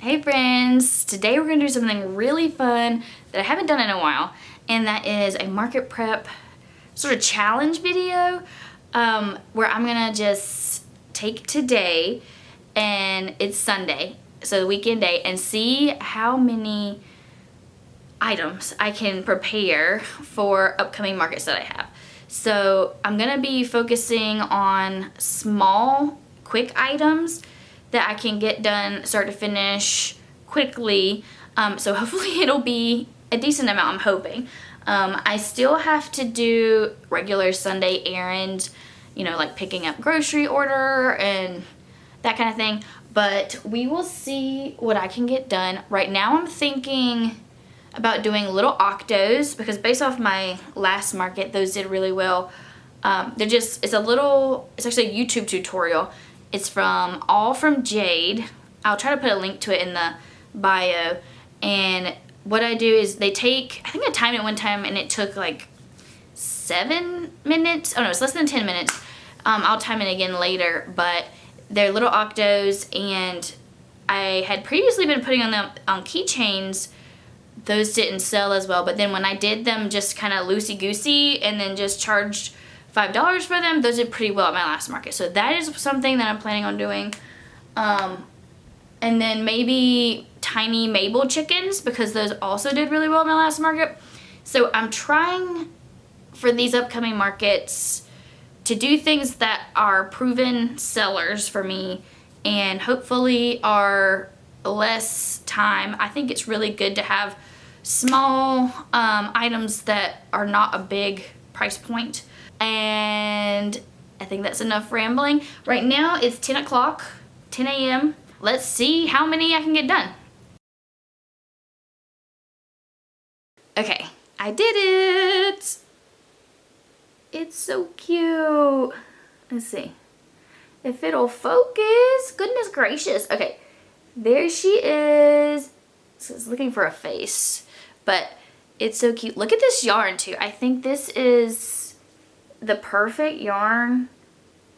Hey friends! Today we're going to do something really fun that I haven't done in a while, and that is a market prep sort of challenge video where I'm going to just take today, and it's Sunday, so the weekend day, and see how many items I can prepare for upcoming markets that I have. So I'm going to be focusing on small, quick items that I can get done start to finish quickly. So hopefully it'll be a decent amount, I'm hoping. I still have to do regular Sunday errands, you know, like picking up grocery order and that kind of thing. But we will see what I can get done. Right now I'm thinking about doing little octos because based off my last market, those did really well. It's actually a YouTube tutorial. It's all from Jade. I'll try to put a link to it in the bio. And what I do is I think I timed it one time and it took like 7 minutes. Oh no, it's less than 10 minutes. I'll time it again later, but they're little octos, and I had previously been putting on them on keychains. Those didn't sell as well, but then when I did them just kind of loosey-goosey and then just charged $5 for them, those did pretty well at my last market. So that is something that I'm planning on doing. And then maybe tiny Mabel chickens, because those also did really well at my last market. So I'm trying for these upcoming markets to do things that are proven sellers for me and hopefully are less time. I think it's really good to have small items that are not a big price point. And I think that's enough rambling. Right now it's 10 o'clock, 10 a.m. Let's see how many I can get done. Okay, I did it. It's so cute. Let's see if it'll focus. Goodness gracious. Okay, there she is. So it's looking for a face, but it's so cute. Look at this yarn too. I think this is the perfect yarn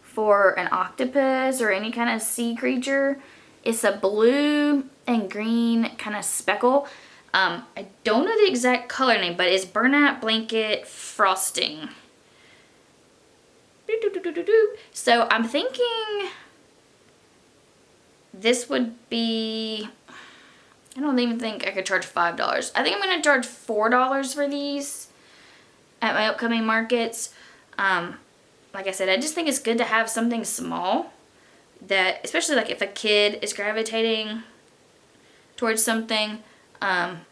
for an octopus or any kind of sea creature. It's a blue and green kind of speckle. I don't know the exact color name, but it's burnout blanket frosting. So I'm thinking this would be, I don't even think I could charge $5. I think I'm going to charge $4 for these at my upcoming markets. Like I said, I just think it's good to have something small that, especially like if a kid is gravitating towards something, something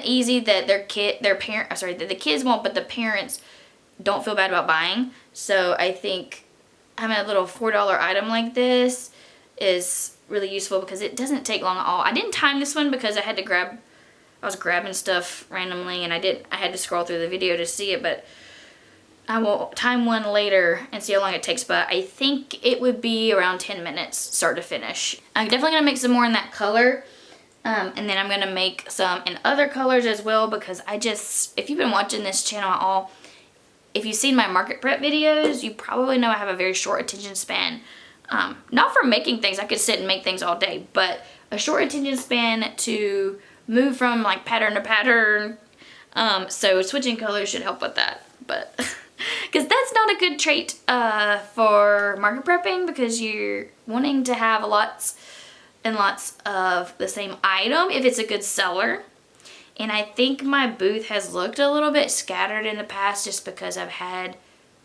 easy that that the kids won't, but the parents don't feel bad about buying. So I think having a little $4 item like this is really useful because it doesn't take long at all. I didn't time this one because I was grabbing stuff randomly and I had to scroll through the video to see it, but I will time one later and see how long it takes, but I think it would be around 10 minutes start to finish. I'm definitely going to make some more in that color, and then I'm going to make some in other colors as well because if you've been watching this channel at all, if you've seen my market prep videos, you probably know I have a very short attention span. Not for making things, I could sit and make things all day, but a short attention span to move from like pattern to pattern. So switching colors should help with that, but because that's not a good trait for market prepping, because you're wanting to have lots and lots of the same item if it's a good seller. And I think my booth has looked a little bit scattered in the past just because I've had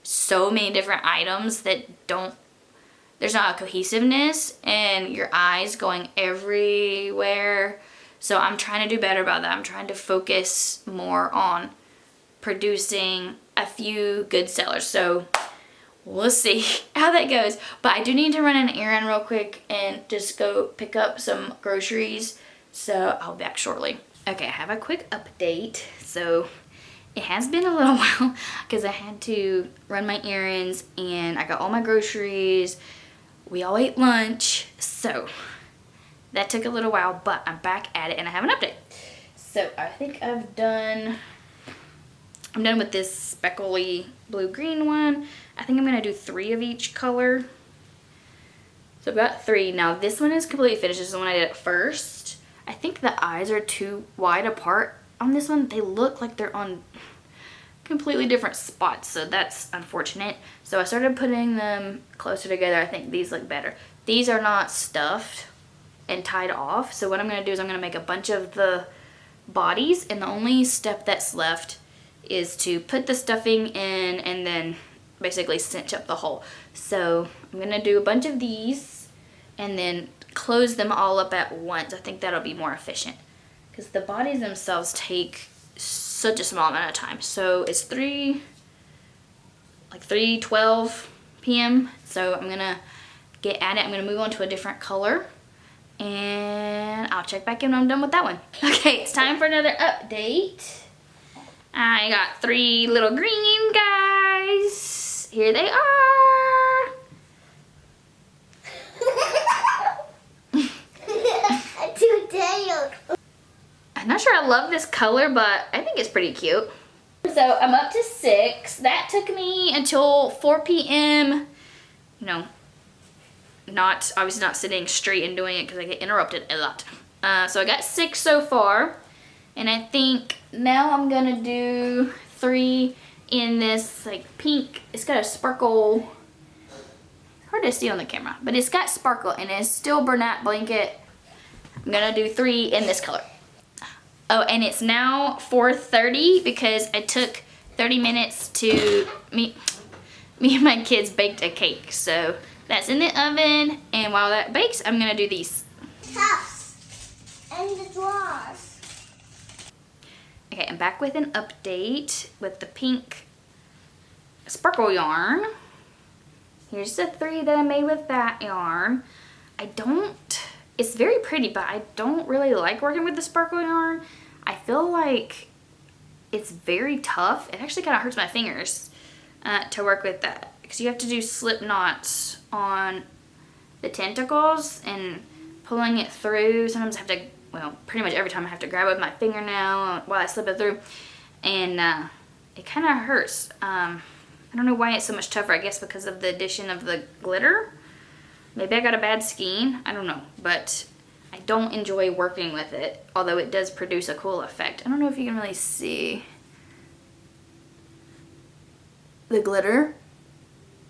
so many different items that there's not a cohesiveness and your eyes going everywhere. So I'm trying to do better about that. I'm trying to focus more on producing a few good sellers. So we'll see how that goes. But I do need to run an errand real quick and just go pick up some groceries. So I'll be back shortly. Okay, I have a quick update. So it has been a little while because I had to run my errands and I got all my groceries. We all ate lunch. So that took a little while, but I'm back at it and I have an update. So I think I'm done with this speckly blue-green one. I think I'm going to do 3 of each color. So I've got 3. Now this one is completely finished. This is the one I did at first. I think the eyes are too wide apart on this one. They look like they're on completely different spots, so that's unfortunate. So I started putting them closer together. I think these look better. These are not stuffed and tied off, so what I'm going to do is I'm going to make a bunch of the bodies, and the only step that's left is to put the stuffing in and then basically cinch up the hole. So I'm going to do a bunch of these and then close them all up at once. I think that'll be more efficient because the bodies themselves take such a small amount of time. So it's 3:12 p.m. So I'm gonna get at it. I'm gonna move on to a different color and I'll check back in when I'm done with that one. Okay, it's time for another update. I got 3 little green guys. Here they are. I'm not sure I love this color, but I think it's pretty cute. So I'm up to 6. That took me until 4 p.m. You know, obviously not sitting straight and doing it because I get interrupted a lot. So I got 6 so far. And I think now I'm gonna do 3 in this like pink. It's got a sparkle. Hard to see on the camera, but it's got sparkle and it's still Bernat blanket. I'm gonna do 3 in this color. Oh, and it's now 4:30 because I took 30 minutes to me and my kids baked a cake. So that's in the oven, and while that bakes, I'm gonna do these. Cups and the drawers. Okay, I'm back with an update with the pink sparkle yarn. Here's the 3 that I made with that yarn. It's very pretty, but I don't really like working with the sparkle yarn. I feel like it's very tough. It actually kind of hurts my fingers to work with that because you have to do slip knots on the tentacles and pulling it through. Sometimes I have to, well, pretty much every time I have to grab it with my fingernail while I slip it through, and it kind of hurts. I don't know why it's so much tougher. I guess because of the addition of the glitter. Maybe I got a bad skein, I don't know, but I don't enjoy working with it, although it does produce a cool effect. I don't know if you can really see the glitter.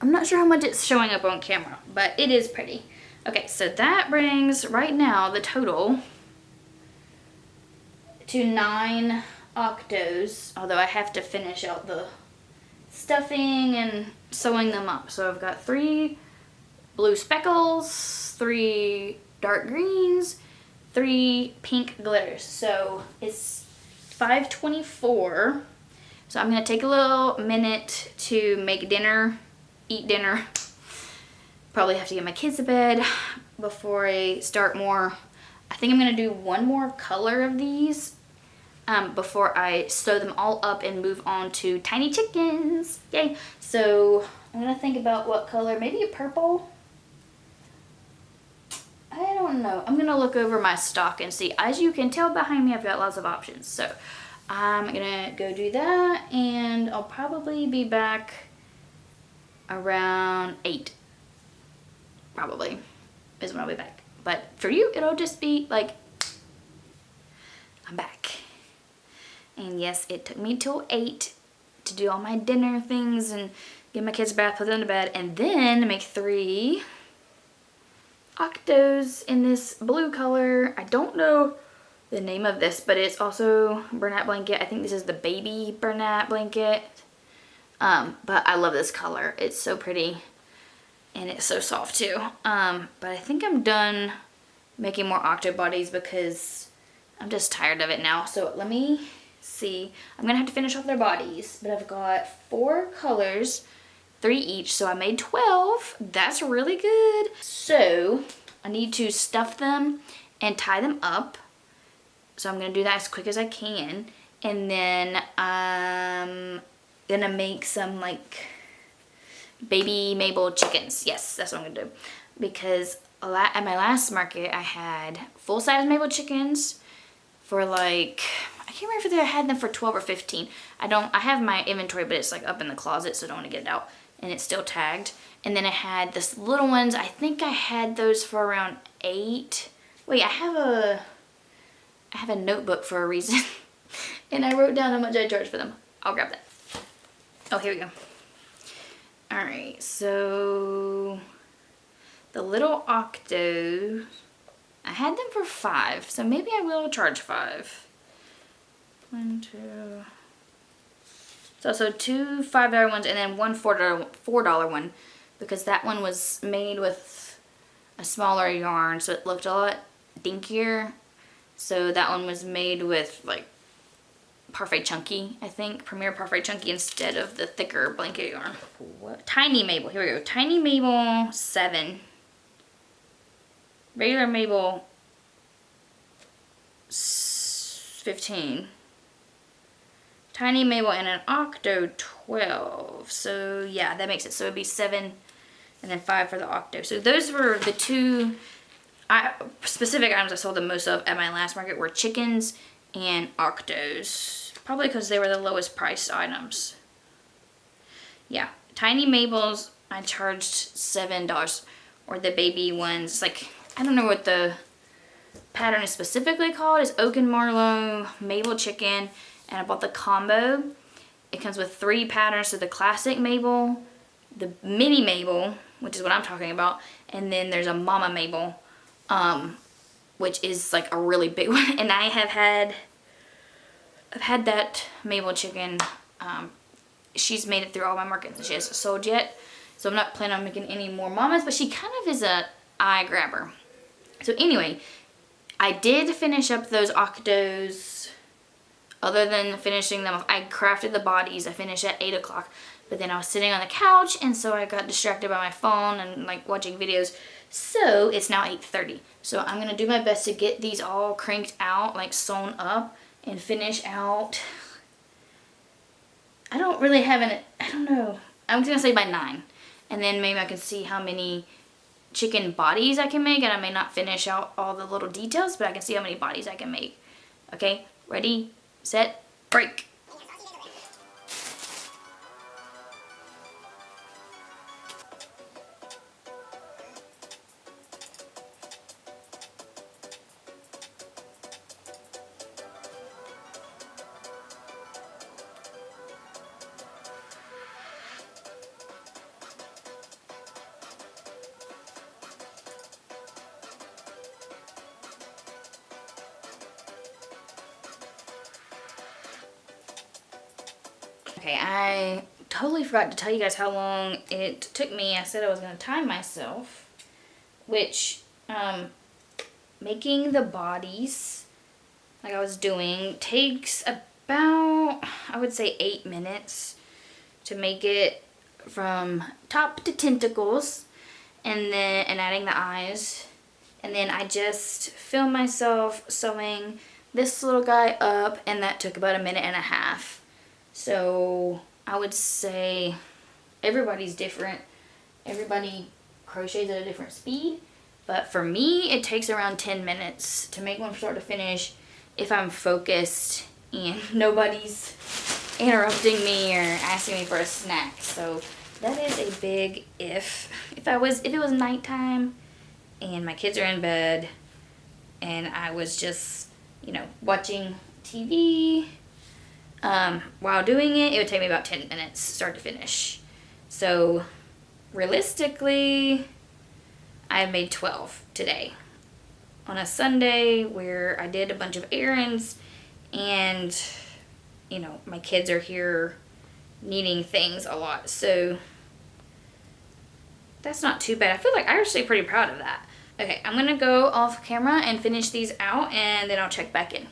I'm not sure how much it's showing up on camera, but it is pretty. Okay, so that brings right now the total to 9 octos, although I have to finish out the stuffing and sewing them up. So I've got 3 blue speckles, 3 dark greens, 3 pink glitters. So it's 5:24. So I'm gonna take a little minute to make dinner, eat dinner. Probably have to get my kids to bed before I start more. I think I'm gonna do 1 more color of these before I sew them all up and move on to tiny chickens. Yay! So I'm gonna think about what color, maybe a purple. I don't know. I'm gonna look over my stock and see. As you can tell behind me, I've got lots of options. So I'm gonna go do that, and I'll probably be back around 8. Probably is when I'll be back. But for you, it'll just be like, I'm back. And yes, it took me till 8 to do all my dinner things and get my kids a bath, put them to bed, and then make 3 octos in this blue color. I don't know the name of this, but it's also Bernat blanket. I think this is the baby Bernat blanket. But I love this color. It's so pretty and it's so soft too. But I think I'm done making more octo bodies because I'm just tired of it now. So let me see. I'm gonna have to finish off their bodies, but I've got 4 colors, 3 each, so I made 12. That's really good. So I need to stuff them and tie them up. So I'm gonna do that as quick as I can. And then I'm gonna make some like baby Mabel chickens. Yes, that's what I'm gonna do. Because at my last market, I had full-size Mabel chickens for like, I can't remember if I had them for 12 or 15. I have my inventory, but it's like up in the closet, so I don't want to get it out. and it's still tagged. And then I had this little ones. I think I had those for around $8. Wait, I have a notebook for a reason. And I wrote down how much I charged for them. I'll grab that. Oh, here we go. Alright, so the little octos, I had them for $5, so maybe I will charge $5. 1, 2. So two $5 ones and then one $4 one, because that one was made with a smaller yarn, so it looked a lot dinkier. So that one was made with like Parfait Chunky, I think. Premier Parfait Chunky instead of the thicker blanket yarn. What? Tiny Mabel. Here we go. Tiny Mabel 7. Regular Mabel 15. Tiny Mabel and an Octo 12. So yeah, that makes it. So it'd be 7 and then 5 for the Octo. So those were the two specific items I sold the most of at my last market were chickens and octos. Probably because they were the lowest priced items. Yeah, Tiny Mabel's I charged $7, or the baby ones. It's like, I don't know what the pattern is specifically called. It's Oak and Marlow, Mabel chicken, and I bought the combo. It comes with 3 patterns, so the classic Mabel, the Mini Mabel, which is what I'm talking about, and then there's a Mama Mabel, which is like a really big one. And I've had that Mabel chicken. She's made it through all my markets and she hasn't sold yet, so I'm not planning on making any more mamas, but she kind of is a eye grabber. So anyway, I did finish up those octos. Other than finishing them, I crafted the bodies. I finished at 8 o'clock, but then I was sitting on the couch, and so I got distracted by my phone and like watching videos. So it's now 8:30. So I'm gonna do my best to get these all cranked out, like sewn up, and finish out. I don't really have I don't know. I'm gonna say by 9, and then maybe I can see how many chicken bodies I can make, and I may not finish out all the little details, but I can see how many bodies I can make. Okay, ready, set, break. Okay, I totally forgot to tell you guys how long it took me. I said I was going to time myself, which making the bodies like I was doing takes about, I would say, 8 minutes to make it from top to tentacles, and adding the eyes. And then I just filmed myself sewing this little guy up, and that took about 1.5 minutes. So I would say everybody's different. Everybody crochets at a different speed. But for me, it takes around 10 minutes to make one from start to finish if I'm focused and nobody's interrupting me or asking me for a snack. So that is a big if. If it was nighttime and my kids are in bed and I was just, watching TV, while doing it, it would take me about 10 minutes start to finish. So realistically, I made 12 today on a Sunday where I did a bunch of errands, and my kids are here needing things a lot, so that's not too bad. I feel like I'm actually pretty proud of that. Okay, I'm gonna go off camera and finish these out, and then I'll check back in.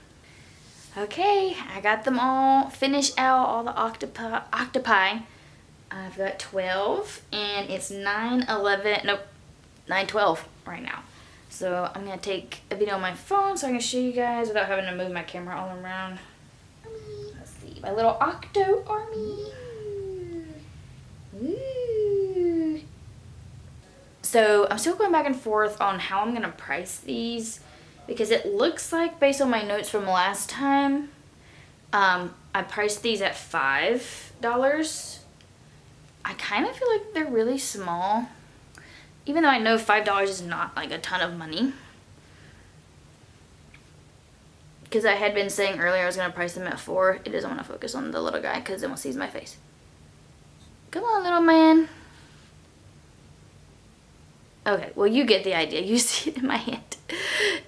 Okay, I got them all finished out, all the octopi. I've got 12, and it's 9:12 right now. So I'm going to take a video on my phone so I can show you guys without having to move my camera all around. Let's see, my little octo army. Woo. So I'm still going back and forth on how I'm going to price these, because it looks like, based on my notes from last time, I priced these at $5. I kind of feel like they're really small. Even though I know $5 is not like a ton of money. Because I had been saying earlier I was going to price them at $4. It doesn't want to focus on the little guy because then we'll see my face. Come on, little man. Okay, well you get the idea. You see it in my hand.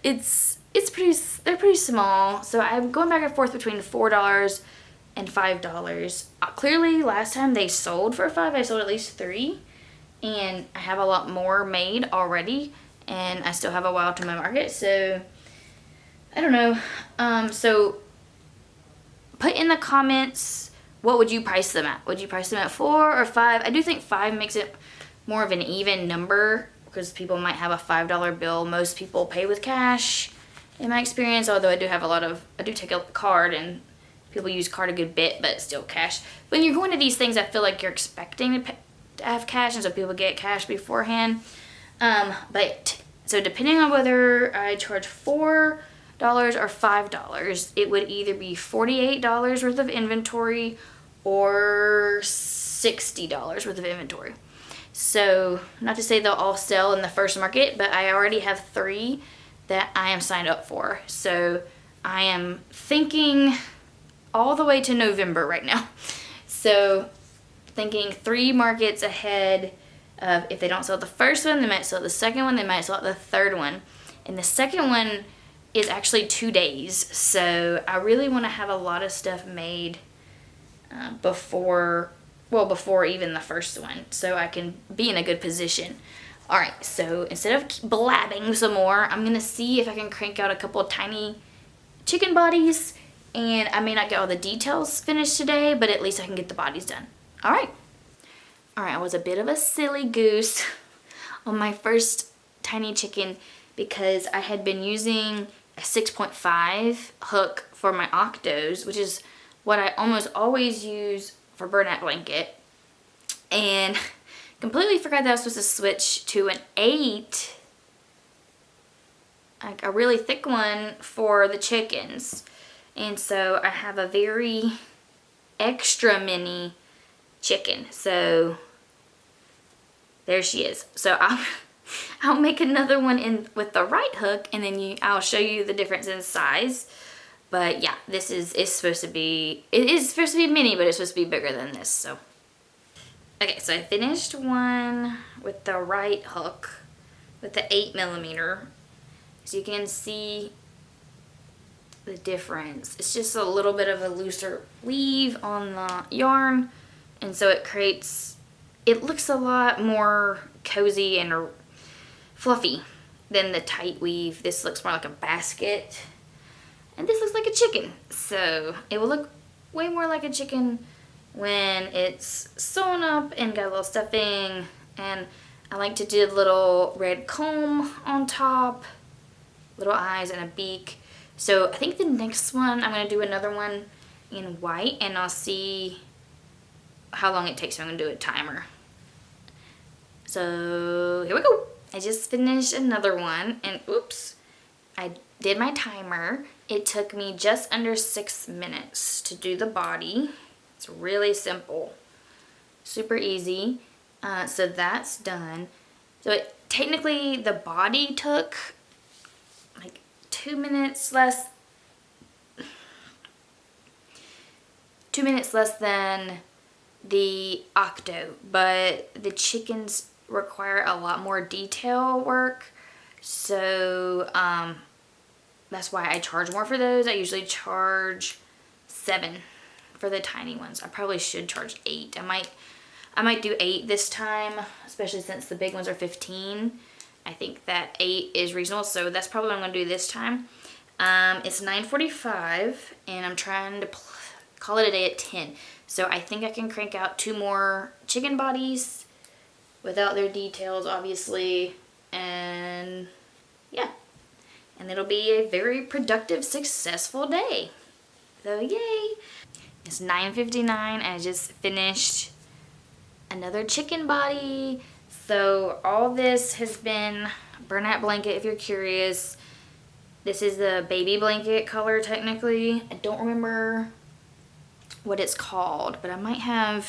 They're pretty small. So I'm going back and forth between $4 and $5. Clearly last time they sold for $5. I sold at least 3. And I have a lot more made already. And I still have a while to my market. So, I don't know. So, put in the comments, what would you price them at? Would you price them at 4 or 5? I do think 5 makes it more of an even number. Because people might have a $5 bill. Most people pay with cash in my experience. Although I do take a card and people use card a good bit, but still cash. When you're going to these things, I feel like you're expecting to have cash, and so people get cash beforehand. But so depending on whether I charge $4 or $5, it would either be $48 worth of inventory or $60 worth of inventory. So not to say they'll all sell in the first market, but I already have 3 that I am signed up for. So I am thinking all the way to November right now. So thinking 3 markets ahead of, if they don't sell the first one, they might sell the second one, they might sell the third one. And the second one is actually 2 days. So I really want to have a lot of stuff made before even the first one, so I can be in a good position. Alright, so instead of blabbing some more, I'm going to see if I can crank out a couple of tiny chicken bodies, and I may not get all the details finished today, but at least I can get the bodies done. Alright, I was a bit of a silly goose on my first tiny chicken because I had been using a 6.5 hook for my octos, which is what I almost always use for burlap blanket, and completely forgot that I was supposed to switch to an 8, like a really thick one for the chickens. And so I have a very extra mini chicken. So there she is. So I'll make another one in with the right hook, and then I'll show you the difference in size. But yeah, it is supposed to be mini, but it's supposed to be bigger than this, so. Okay, so I finished one with the right hook, with the 8mm. So you can see the difference. It's just a little bit of a looser weave on the yarn, and so it looks a lot more cozy and fluffy than the tight weave. This looks more like a basket. And this looks like a chicken, so it will look way more like a chicken when it's sewn up and got a little stuffing. And I like to do a little red comb on top, little eyes and a beak. So I think the next one, I'm going to do another one in white, and I'll see how long it takes. So I'm going to do a timer. So here we go. I just finished another one, and oops, I did my timer. It took me just under 6 minutes to do the body. It's really simple, super easy. So that's done. So technically the body took like 2 minutes less. 2 minutes less than the octo, but the chickens require a lot more detail work. So that's why I charge more for those. I usually charge $7 for the tiny ones. I probably should charge $8. I might do $8 this time, especially since the big ones are $15. I think that $8 is reasonable, so that's probably what I'm gonna do this time. It's 9:45, and I'm trying to call it a day at 10. So I think I can crank out 2 more chicken bodies without their details, obviously, and yeah. And it'll be a very productive, successful day. So yay! It's 9:59, and I just finished another chicken body. So all this has been burlap blanket, if you're curious. This is the baby blanket color, technically. I don't remember what it's called, but I might have,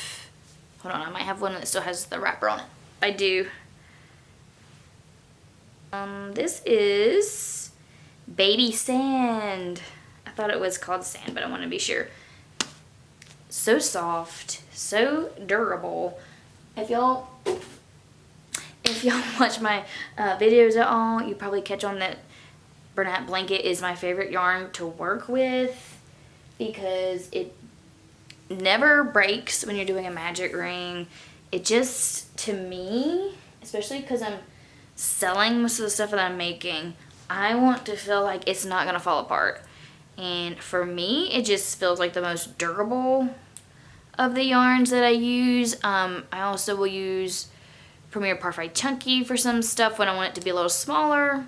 Hold on, I might have one that still has the wrapper on it. I do. This is baby sand. I thought it was called sand, but I want to be sure. So soft, so durable. If y'all watch my videos at all, you probably catch on that Bernat Blanket is my favorite yarn to work with because it never breaks when you're doing a magic ring. It just, to me, especially because I'm selling most of the stuff that I'm making, I want to feel like it's not gonna fall apart. And for me, it just feels like the most durable of the yarns that I use. I also will use Premier Parfait Chunky for some stuff when I want it to be a little smaller.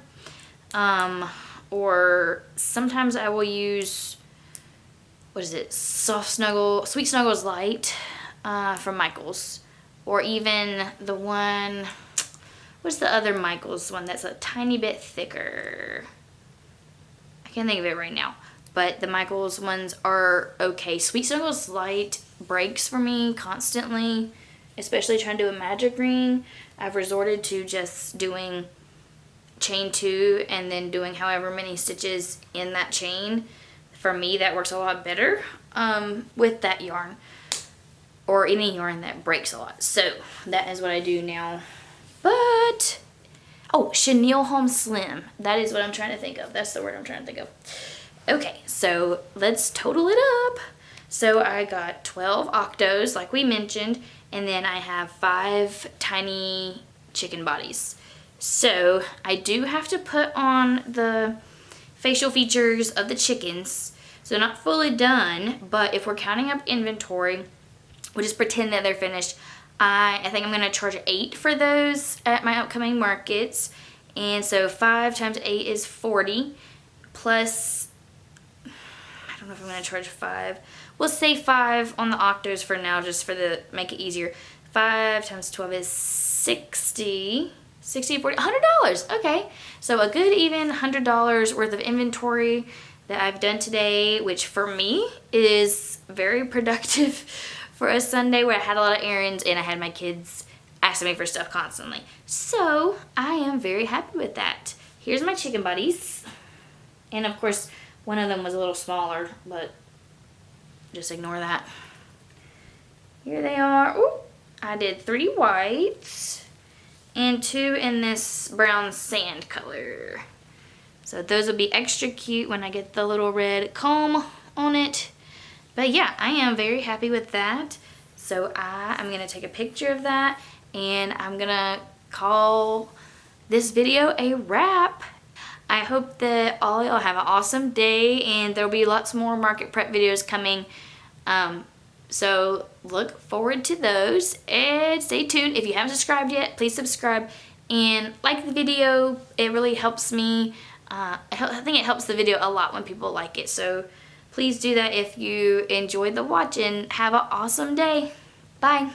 Or sometimes I will use, what is it, Sweet Snuggles Light from Michaels. Or even the one, what's the other Michaels one that's a tiny bit thicker? I can't think of it right now. But the Michaels ones are okay. Sweet Snuggles Light breaks for me constantly, especially trying to do a magic ring. I've resorted to just doing chain 2 and then doing however many stitches in that chain. For me, that works a lot better with that yarn, or any yarn that breaks a lot. So that is what I do now. But, oh, chenille home slim. That is what I'm trying to think of. That's the word I'm trying to think of. Okay, so let's total it up. So I got 12 octos, like we mentioned, and then I have 5 tiny chicken bodies. So I do have to put on the facial features of the chickens. So not fully done, but if we're counting up inventory, we'll just pretend that they're finished. I think I'm gonna charge 8 for those at my upcoming markets. And so 5 times 8 is 40, plus, I don't know if I'm gonna charge 5. We'll say 5 on the octos for now, just for the, make it easier. 5 times 12 is 60, 40, $100, okay. So a good even $100 worth of inventory that I've done today, which for me is very productive for a Sunday where I had a lot of errands and I had my kids asking me for stuff constantly. So I am very happy with that. Here's my chicken buddies. And of course, one of them was a little smaller, but just ignore that. Here they are. Ooh, I did 3 whites and 2 in this brown sand color. So those will be extra cute when I get the little red comb on it. But yeah, I am very happy with that. So I'm gonna take a picture of that and I'm gonna call this video a wrap. I hope that all y'all have an awesome day, and there'll be lots more market prep videos coming. So look forward to those and stay tuned. If you haven't subscribed yet, please subscribe and like the video. It really helps me. I think it helps the video a lot when people like it. So please do that if you enjoyed the watch, and have an awesome day. Bye.